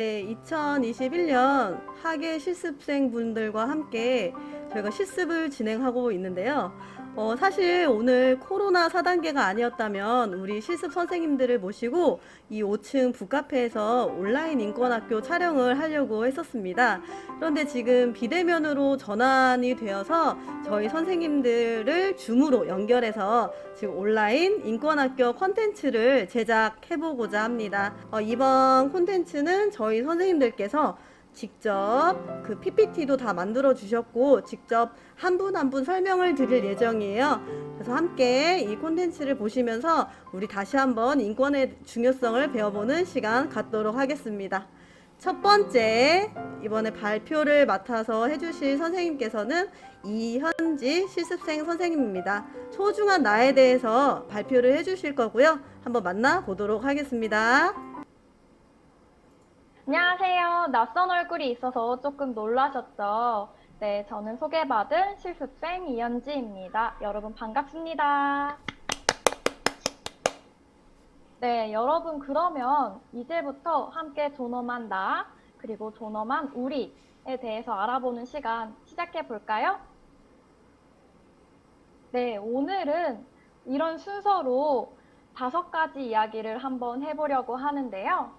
네, 2021년 학예 실습생분들과 함께 저희가 실습을 진행하고 있는데요. 사실 오늘 코로나 4단계가 아니었다면 우리 실습 선생님들을 모시고 이 5층 북카페에서 온라인 인권학교 촬영을 하려고 했었습니다. 그런데 지금 비대면으로 전환이 되어서 저희 선생님들을 줌으로 연결해서 지금 온라인 인권학교 콘텐츠를 제작해보고자 합니다. 이번 콘텐츠는 저희 선생님들께서 직접 그 PPT도 다 만들어 주셨고 직접 한 분 한 분 설명을 드릴 예정이에요. 그래서 함께 이 콘텐츠를 보시면서 우리 다시 한번 인권의 중요성을 배워보는 시간 갖도록 하겠습니다. 첫 번째, 이번에 발표를 맡아서 해주실 선생님께서는 이현지 실습생 선생님입니다. 소중한 나에 대해서 발표를 해주실 거고요. 한번 만나보도록 하겠습니다. 안녕하세요. 낯선 얼굴이 있어서 조금 놀라셨죠? 네, 저는 소개받은 실습생 이현지입니다. 여러분 반갑습니다. 네, 여러분 그러면 이제부터 함께 존엄한 나, 그리고 존엄한 우리에 대해서 알아보는 시간 시작해 볼까요? 네, 오늘은 이런 순서로 5가지 이야기를 한번 해보려고 하는데요.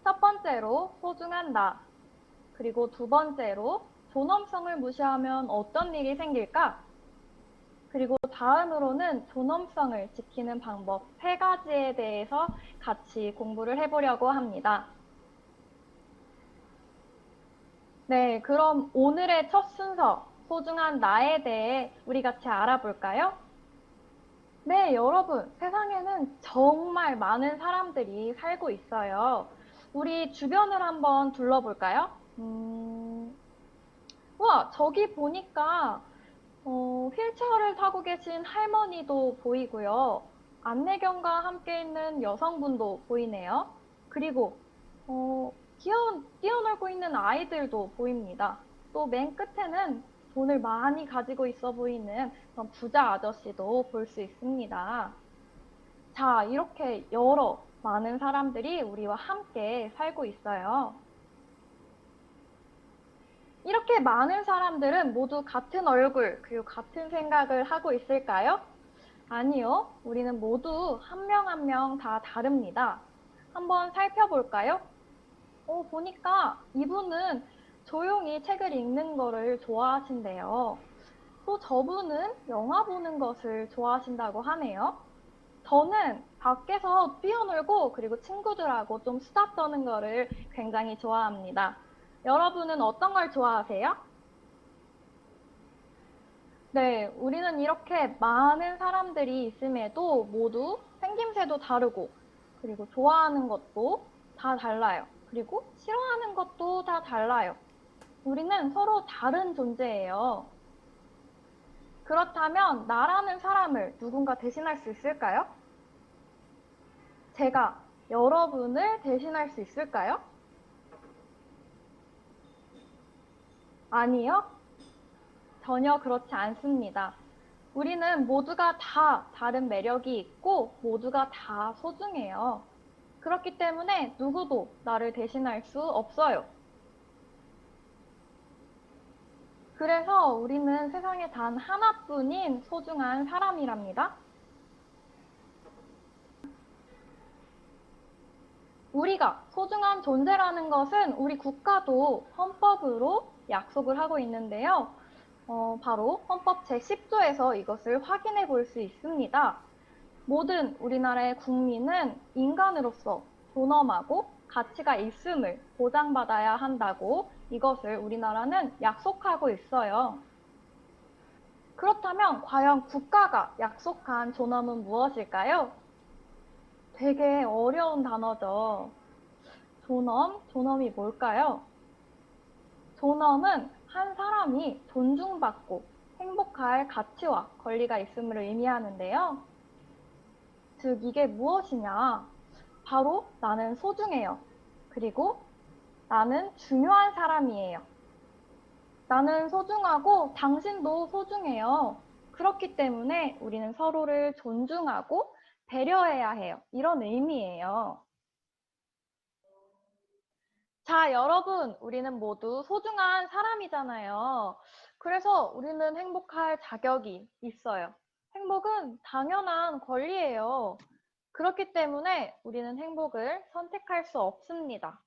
첫 번째로 소중한 나, 그리고 두 번째로 존엄성을 무시하면 어떤 일이 생길까? 그리고 다음으로는 존엄성을 지키는 방법 3가지에 대해서 같이 공부를 해보려고 합니다. 네, 그럼 오늘의 첫 순서, 소중한 나에 대해 우리 같이 알아볼까요? 네, 여러분, 세상에는 정말 많은 사람들이 살고 있어요. 우리 주변을 한번 둘러볼까요? 와, 저기 보니까 휠체어를 타고 계신 할머니도 보이고요. 안내견과 함께 있는 여성분도 보이네요. 그리고 뛰어놀고 있는 아이들도 보입니다. 또 맨 끝에는 돈을 많이 가지고 있어 보이는 그런 부자 아저씨도 볼 수 있습니다. 자, 이렇게 여러 많은 사람들이 우리와 함께 살고 있어요. 이렇게 많은 사람들은 모두 같은 얼굴, 그리고 같은 생각을 하고 있을까요? 아니요. 우리는 모두 한 명 한 명 다 다릅니다. 한번 살펴볼까요? 보니까 이분은 조용히 책을 읽는 거를 좋아하신대요. 또 저분은 영화 보는 것을 좋아하신다고 하네요. 저는 밖에서 뛰어놀고 그리고 친구들하고 좀 수다 떠는 거를 굉장히 좋아합니다. 여러분은 어떤 걸 좋아하세요? 네, 우리는 이렇게 많은 사람들이 있음에도 모두 생김새도 다르고, 그리고 좋아하는 것도 다 달라요. 그리고 싫어하는 것도 다 달라요. 우리는 서로 다른 존재예요. 그렇다면 나라는 사람을 누군가 대신할 수 있을까요? 제가 여러분을 대신할 수 있을까요? 아니요. 전혀 그렇지 않습니다. 우리는 모두가 다 다른 매력이 있고 모두가 다 소중해요. 그렇기 때문에 누구도 나를 대신할 수 없어요. 그래서 우리는 세상에 단 하나뿐인 소중한 사람이랍니다. 우리가 소중한 존재라는 것은 우리 국가도 헌법으로 약속을 하고 있는데요. 바로 헌법 제10조에서 이것을 확인해 볼 수 있습니다. 모든 우리나라의 국민은 인간으로서 존엄하고 가치가 있음을 보장받아야 한다고 이것을 우리나라는 약속하고 있어요. 그렇다면 과연 국가가 약속한 존엄은 무엇일까요? 되게 어려운 단어죠. 존엄이 뭘까요? 존엄은 한 사람이 존중받고 행복할 가치와 권리가 있음을 의미하는데요. 즉, 이게 무엇이냐? 바로 나는 소중해요. 그리고 나는 중요한 사람이에요. 나는 소중하고 당신도 소중해요. 그렇기 때문에 우리는 서로를 존중하고 배려해야 해요. 이런 의미예요. 자, 여러분, 우리는 모두 소중한 사람이잖아요. 그래서 우리는 행복할 자격이 있어요. 행복은 당연한 권리예요. 그렇기 때문에 우리는 행복을 선택할 수 없습니다.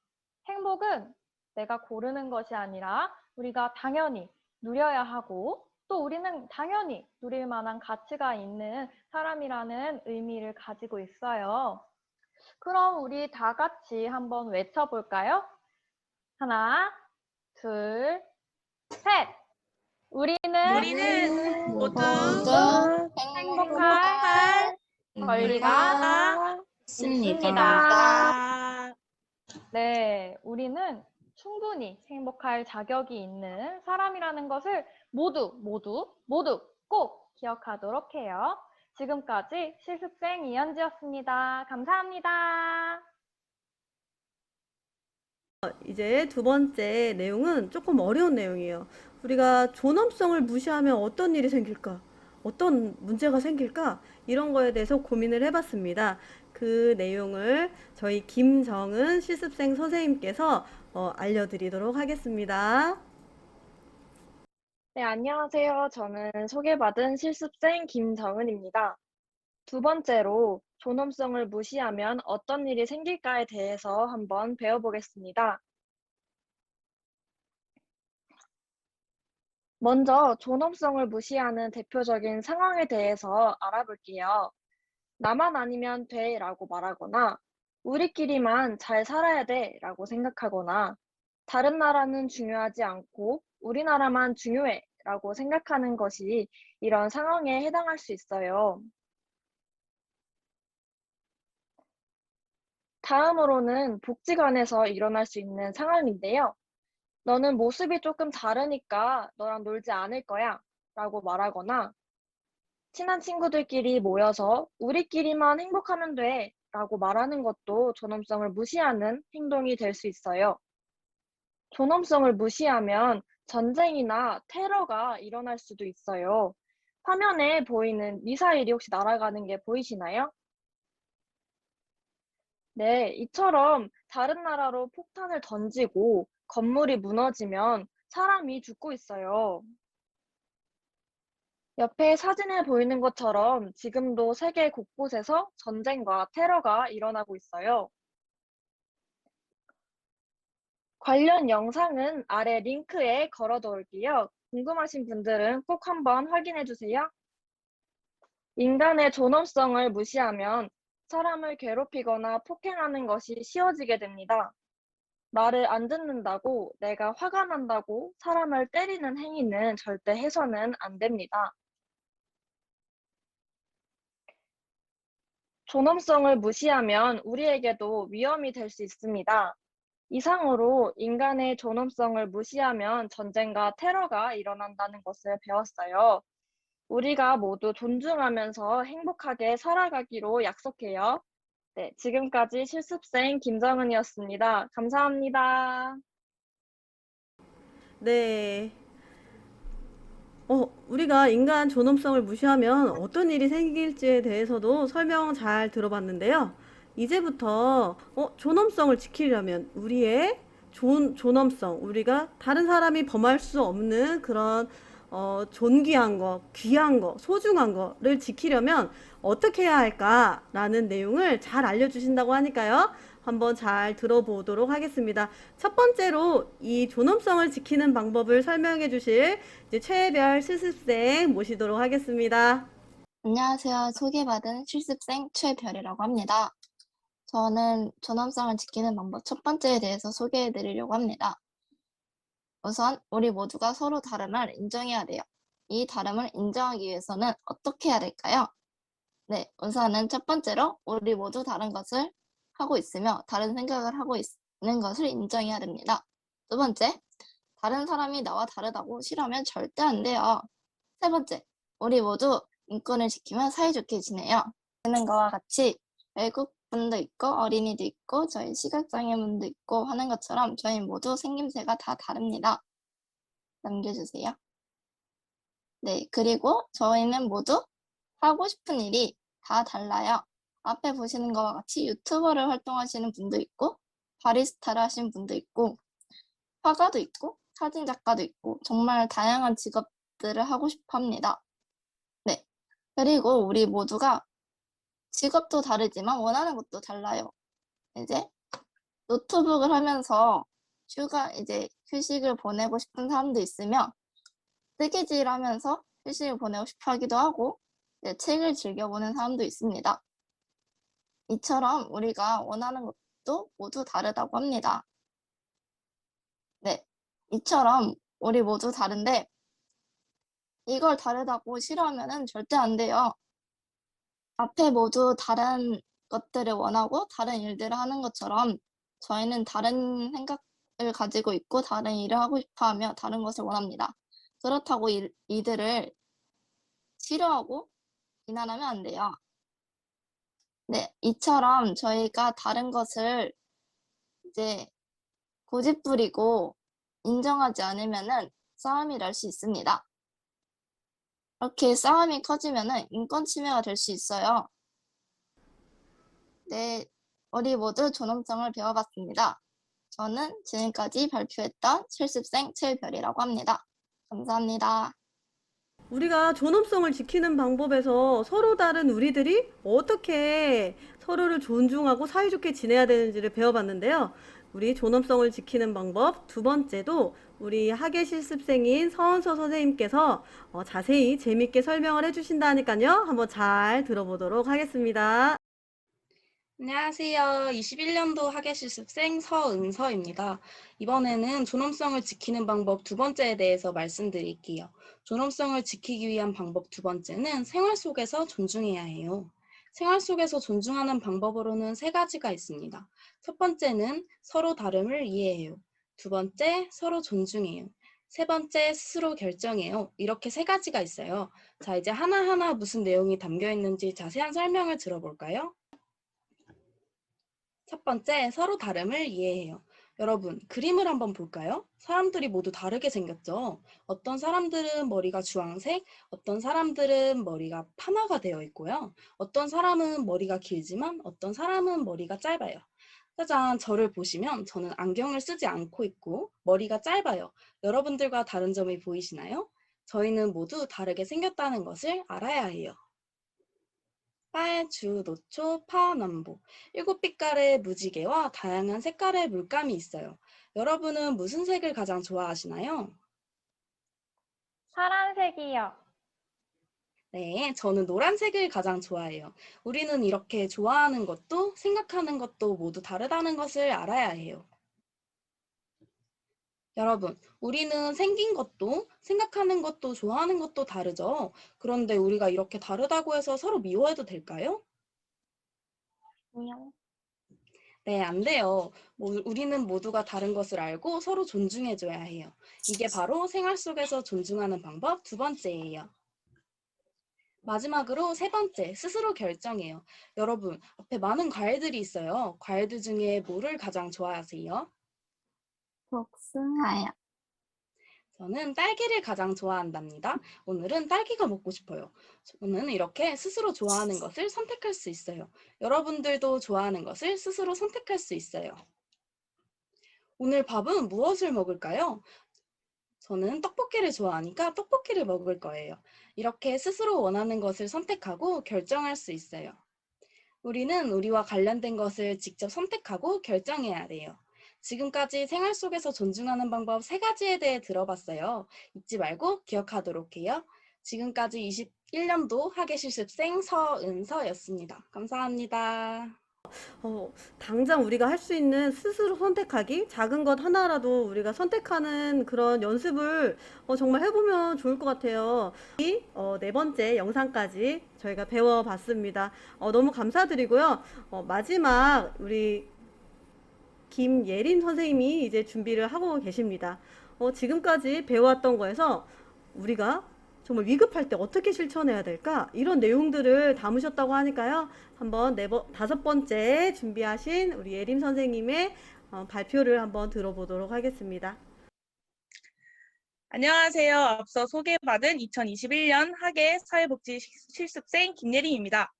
행복은 내가 고르는 것이 아니라 우리가 당연히 누려야 하고 또 우리는 당연히 누릴 만한 가치가 있는 사람이라는 의미를 가지고 있어요. 그럼 우리 다 같이 한번 외쳐볼까요? 하나, 둘, 셋! 우리는 모두 행복할 행복할 권리가 권리가 있습니다. 있습니다. 네, 우리는 충분히 행복할 자격이 있는 사람이라는 것을 모두 꼭 기억하도록 해요. 지금까지 실습생 이현지였습니다. 감사합니다. 이제 두 번째 내용은 조금 어려운 내용이에요. 우리가 존엄성을 무시하면 어떤 일이 생길까? 어떤 문제가 생길까? 이런 거에 대해서 고민을 해봤습니다. 그 내용을 저희 김정은 실습생 선생님께서 알려드리도록 하겠습니다. 네, 안녕하세요. 저는 소개받은 실습생 김정은입니다. 두 번째로 존엄성을 무시하면 어떤 일이 생길까에 대해서 한번 배워보겠습니다. 먼저 존엄성을 무시하는 대표적인 상황에 대해서 알아볼게요. 나만 아니면 돼 라고 말하거나 우리끼리만 잘 살아야 돼 라고 생각하거나 다른 나라는 중요하지 않고 우리나라만 중요해 라고 생각하는 것이 이런 상황에 해당할 수 있어요. 다음으로는 복지관에서 일어날 수 있는 상황인데요. 너는 모습이 조금 다르니까 너랑 놀지 않을 거야 라고 말하거나 친한 친구들끼리 모여서 우리끼리만 행복하면 돼 라고 말하는 것도 존엄성을 무시하는 행동이 될 수 있어요. 존엄성을 무시하면 전쟁이나 테러가 일어날 수도 있어요. 화면에 보이는 미사일이 혹시 날아가는 게 보이시나요? 네, 이처럼 다른 나라로 폭탄을 던지고 건물이 무너지면 사람이 죽고 있어요. 옆에 사진에 보이는 것처럼 지금도 세계 곳곳에서 전쟁과 테러가 일어나고 있어요. 관련 영상은 아래 링크에 걸어 놓을게요. 궁금하신 분들은 꼭 한번 확인해 주세요. 인간의 존엄성을 무시하면 사람을 괴롭히거나 폭행하는 것이 쉬워지게 됩니다. 말을 안 듣는다고 내가 화가 난다고 사람을 때리는 행위는 절대 해서는 안 됩니다. 존엄성을 무시하면 우리에게도 위험이 될 수 있습니다. 이상으로 인간의 존엄성을 무시하면 전쟁과 테러가 일어난다는 것을 배웠어요. 우리가 모두 존중하면서 행복하게 살아가기로 약속해요. 네, 지금까지 실습생 김정은이었습니다. 감사합니다. 네. 우리가 인간 존엄성을 무시하면 어떤 일이 생길지에 대해서도 설명 잘 들어봤는데요. 이제부터 존엄성을 지키려면 우리의 존엄성, 우리가 다른 사람이 범할 수 없는 그런 존귀한 거, 귀한 거, 소중한 거를 지키려면 어떻게 해야 할까라는 내용을 잘 알려주신다고 하니까요. 한번 잘 들어보도록 하겠습니다. 첫 번째로 이 존엄성을 지키는 방법을 설명해 주실 이제 최별 실습생 모시도록 하겠습니다. 안녕하세요. 소개받은 실습생 최별이라고 합니다. 저는 존엄성을 지키는 방법 첫 번째에 대해서 소개해 드리려고 합니다. 우선 우리 모두가 서로 다름을 인정해야 돼요. 이 다름을 인정하기 위해서는 어떻게 해야 될까요? 네, 우선은 첫 번째로 우리 모두 다른 것을 하고 있으며 다른 생각을 하고 있는 것을 인정해야 됩니다. 두 번째, 다른 사람이 나와 다르다고 싫어하면 절대 안 돼요. 세 번째, 우리 모두 인권을 지키면 사이좋게 지내요. 하는 거와 같이 외국 분도 있고 어린이도 있고 저희 시각장애인분도 있고 하는 것처럼 저희 모두 생김새가 다 다릅니다. 남겨주세요. 네, 그리고 저희는 모두 하고 싶은 일이 다 달라요. 앞에 보시는 것과 같이 유튜버를 활동하시는 분도 있고 바리스타를 하신 분도 있고, 화가도 있고, 사진 작가도 있고, 정말 다양한 직업들을 하고 싶어 합니다. 네. 그리고 우리 모두가 직업도 다르지만 원하는 것도 달라요. 이제 노트북을 하면서 휴식을 보내고 싶은 사람도 있으며, 뜨개질 하면서 휴식을 보내고 싶어 하기도 하고, 이제 책을 즐겨보는 사람도 있습니다. 이처럼 우리가 원하는 것도 모두 다르다고 합니다. 네. 이처럼 우리 모두 다른데, 이걸 다르다고 싫어하면은 절대 안 돼요. 앞에 모두 다른 것들을 원하고 다른 일들을 하는 것처럼 저희는 다른 생각을 가지고 있고 다른 일을 하고 싶어 하며 다른 것을 원합니다. 그렇다고 이들을 싫어하고 비난하면 안 돼요. 네, 이처럼 저희가 다른 것을 이제 고집부리고 인정하지 않으면은 싸움이 날 수 있습니다. 이렇게 싸움이 커지면은 인권 침해가 될 수 있어요. 네, 우리 모두 존엄성을 배워봤습니다. 저는 지금까지 발표했던 실습생 최별이라고 합니다. 감사합니다. 우리가 존엄성을 지키는 방법에서 서로 다른 우리들이 어떻게 서로를 존중하고 사이좋게 지내야 되는지를 배워봤는데요. 우리 존엄성을 지키는 방법 두 번째도 우리 학예 실습생인 서은서 선생님께서 자세히 재밌게 설명을 해주신다니까요. 한번 잘 들어보도록 하겠습니다. 안녕하세요. 21년도 학예실습생 서은서입니다. 이번에는 존엄성을 지키는 방법 두 번째에 대해서 말씀드릴게요. 존엄성을 지키기 위한 방법 두 번째는 생활 속에서 존중해야 해요. 생활 속에서 존중하는 방법으로는 세 가지가 있습니다. 첫 번째는 서로 다름을 이해해요. 두 번째, 서로 존중해요. 세 번째, 스스로 결정해요. 이렇게 세 가지가 있어요. 자, 이제 하나하나 무슨 내용이 담겨 있는지 자세한 설명을 들어볼까요? 첫 번째, 서로 다름을 이해해요. 여러분, 그림을 한번 볼까요? 사람들이 모두 다르게 생겼죠? 어떤 사람들은 머리가 주황색, 어떤 사람들은 머리가 파마가 되어 있고요. 어떤 사람은 머리가 길지만 어떤 사람은 머리가 짧아요. 짜잔, 저를 보시면 저는 안경을 쓰지 않고 있고 머리가 짧아요. 여러분들과 다른 점이 보이시나요? 저희는 모두 다르게 생겼다는 것을 알아야 해요. 빨, 주, 노초, 파, 남보 7빛깔의 무지개와 다양한 색깔의 물감이 있어요. 여러분은 무슨 색을 가장 좋아하시나요? 파란색이요. 네, 저는 노란색을 가장 좋아해요. 우리는 이렇게 좋아하는 것도 생각하는 것도 모두 다르다는 것을 알아야 해요. 여러분, 우리는 생긴 것도 생각하는 것도 좋아하는 것도 다르죠? 그런데 우리가 이렇게 다르다고 해서 서로 미워해도 될까요? 안녕. 네, 안 돼요. 우리는 모두가 다른 것을 알고 서로 존중해줘야 해요. 이게 바로 생활 속에서 존중하는 방법 두 번째예요. 마지막으로 세 번째, 스스로 결정해요. 여러분, 앞에 많은 과일들이 있어요. 과일들 중에 뭐를 가장 좋아하세요? 복숭아요. 저는 딸기를 가장 좋아한답니다. 오늘은 딸기가 먹고 싶어요. 저는 이렇게 스스로 좋아하는 것을 선택할 수 있어요. 여러분들도 좋아하는 것을 스스로 선택할 수 있어요. 오늘 밥은 무엇을 먹을까요? 저는 떡볶이를 좋아하니까 떡볶이를 먹을 거예요. 이렇게 스스로 원하는 것을 선택하고 결정할 수 있어요. 우리는 우리와 관련된 것을 직접 선택하고 결정해야 돼요. 지금까지 생활 속에서 존중하는 방법 3가지에 대해 들어봤어요. 잊지 말고 기억하도록 해요. 지금까지 21년도 학예실습생 서은서였습니다. 감사합니다. 당장 우리가 할 수 있는 스스로 선택하기, 작은 것 하나라도 우리가 선택하는 그런 연습을 정말 해보면 좋을 것 같아요. 네 번째 영상까지 저희가 배워봤습니다. 너무 감사드리고요. 마지막 우리 김예림 선생님이 이제 준비를 하고 계십니다. 지금까지 배워왔던 거에서 우리가 정말 위급할 때 어떻게 실천해야 될까? 이런 내용들을 담으셨다고 하니까요. 한번 5번째 준비하신 우리 예림 선생님의 발표를 한번 들어보도록 하겠습니다. 안녕하세요. 앞서 소개받은 2021년 학예 사회복지 실습생 김예림입니다.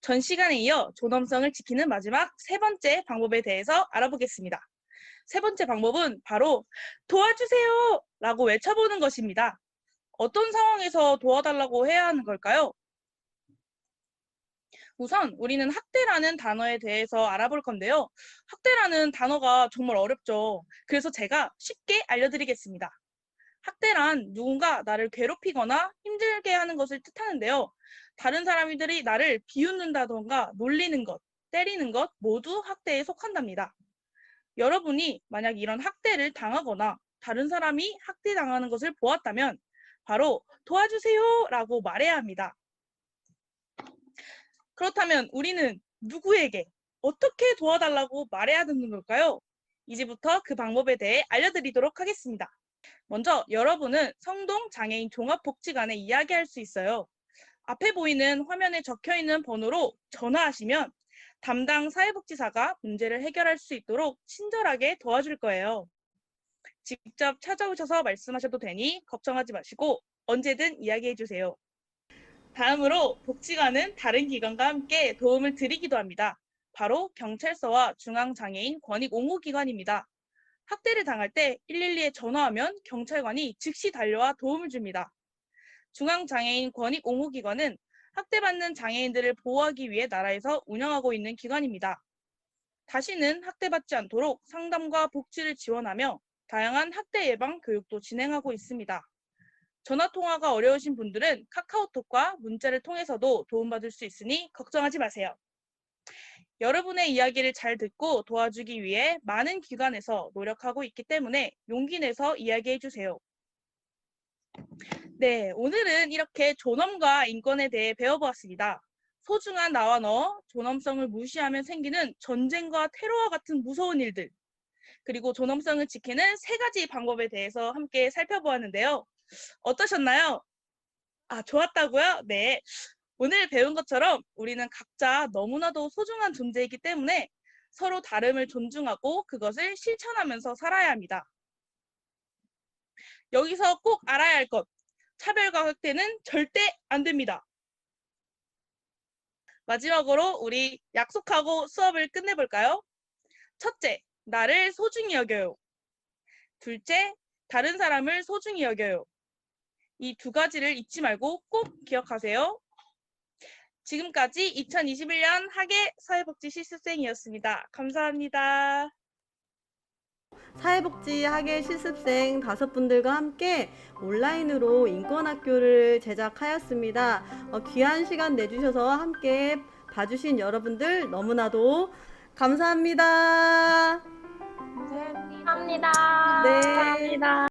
전 시간에 이어 존엄성을 지키는 마지막 세 번째 방법에 대해서 알아보겠습니다. 세 번째 방법은 바로 도와주세요! 라고 외쳐보는 것입니다. 어떤 상황에서 도와달라고 해야 하는 걸까요? 우선 우리는 학대라는 단어에 대해서 알아볼 건데요. 학대라는 단어가 정말 어렵죠. 그래서 제가 쉽게 알려드리겠습니다. 학대란 누군가 나를 괴롭히거나 힘들게 하는 것을 뜻하는데요. 다른 사람들이 나를 비웃는다던가 놀리는 것, 때리는 것 모두 학대에 속한답니다. 여러분이 만약 이런 학대를 당하거나 다른 사람이 학대당하는 것을 보았다면 바로 도와주세요 라고 말해야 합니다. 그렇다면 우리는 누구에게 어떻게 도와달라고 말해야 되는 걸까요? 이제부터 그 방법에 대해 알려드리도록 하겠습니다. 먼저 여러분은 성동장애인 종합복지관에 이야기할 수 있어요. 앞에 보이는 화면에 적혀있는 번호로 전화하시면 담당 사회복지사가 문제를 해결할 수 있도록 친절하게 도와줄 거예요. 직접 찾아오셔서 말씀하셔도 되니 걱정하지 마시고 언제든 이야기해 주세요. 다음으로 복지관은 다른 기관과 함께 도움을 드리기도 합니다. 바로 경찰서와 중앙장애인 권익 옹호기관입니다. 학대를 당할 때 112에 전화하면 경찰관이 즉시 달려와 도움을 줍니다. 중앙장애인 권익 옹호기관은 학대받는 장애인들을 보호하기 위해 나라에서 운영하고 있는 기관입니다. 다시는 학대받지 않도록 상담과 복지를 지원하며 다양한 학대 예방 교육도 진행하고 있습니다. 전화통화가 어려우신 분들은 카카오톡과 문자를 통해서도 도움받을 수 있으니 걱정하지 마세요. 여러분의 이야기를 잘 듣고 도와주기 위해 많은 기관에서 노력하고 있기 때문에 용기 내서 이야기해 주세요. 네, 오늘은 이렇게 존엄과 인권에 대해 배워보았습니다. 소중한 나와 너, 존엄성을 무시하면 생기는 전쟁과 테러와 같은 무서운 일들, 그리고 존엄성을 지키는 세 가지 방법에 대해서 함께 살펴보았는데요. 어떠셨나요? 아, 좋았다고요? 네. 오늘 배운 것처럼 우리는 각자 너무나도 소중한 존재이기 때문에 서로 다름을 존중하고 그것을 실천하면서 살아야 합니다. 여기서 꼭 알아야 할 것, 차별과 학대는 절대 안 됩니다. 마지막으로 우리 약속하고 수업을 끝내볼까요? 첫째, 나를 소중히 여겨요. 둘째, 다른 사람을 소중히 여겨요. 이 두 가지를 잊지 말고 꼭 기억하세요. 지금까지 2021년 학예 사회복지 실습생이었습니다. 감사합니다. 사회복지 학예 실습생 5분들과 함께 온라인으로 인권학교를 제작하였습니다. 귀한 시간 내주셔서 함께 봐주신 여러분들 너무나도 감사합니다. 감사합니다. 네. 감사합니다.